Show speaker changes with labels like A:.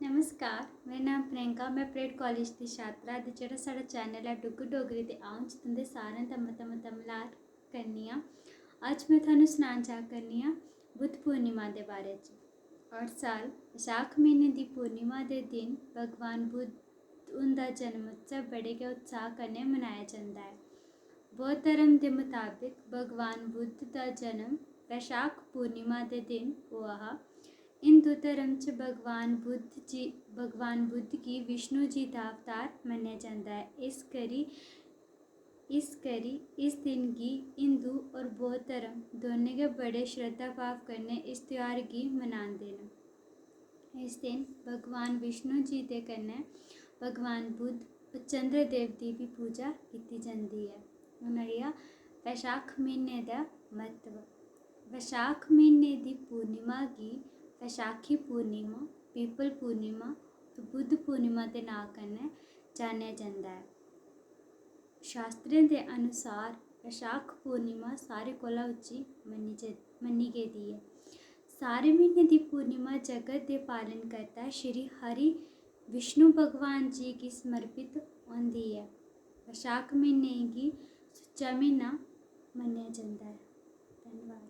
A: नमस्कार, मेरा नाम प्रियंका। मैं परेड कॉलेज की छात्रा ते जेह्ड़ा साढ़ा चैनल है डुग्गर डोगरी ते अ'ऊं च तुं'दे सारें दा मता मलार करनी आं। अज्ज मैं थाह्नूं सनाना चाह् करनी आं बुद्ध पूर्णिमा दे बारे च। हर साल बसाख म्हीने दी पूर्णिमा दे दिन भगवान बुद्ध उं'दा जन्म उत्सव बड़े गै उत्साह कन्नै मनाया जंदा है। बौद्ध धर्म के मुताबिक भगवान बुद्ध का जन्म वैशाख पूर्णिमा के दिन हुआ हा। हिंदू धर्म च भगवान बुद्ध गी विष्णु जी का अवतार मन्नेआ जंदा है। इस करी इस दिन गी हिंदू और बौद्ध धर्म दोनों गै बड़े श्रद्धा भाव कन्नै इस त्यौहार गी मनांदे न। इस दिन भगवान विष्णु जी दे कन्नै भगवान बुद्ध और चंद्रदेव दी भी पूजा की जाती है। हून आई गेआ वैशाख म्हीने दा महत्व। वैशाख म्हीने दी पूर्णिमा गी वैशाखी पूर्णिमा, पीपल पूर्णिमा और बुद्ध पूर्णिमा के नाम कन्नै जानेआ जंदा है। शास्त्रें के अनुसार वैशाख पूर्णिमा सारे कोला उच्ची मन्नी गेदी है। सारे महीने की पूर्णिमा जगत के पालनकर्ता श्री हरि विष्णु भगवान जी की समर्पित होंदी है। वैशाख महीने गी सुच्चा महीना मन्नेआ जंदा है। धन्यवाद।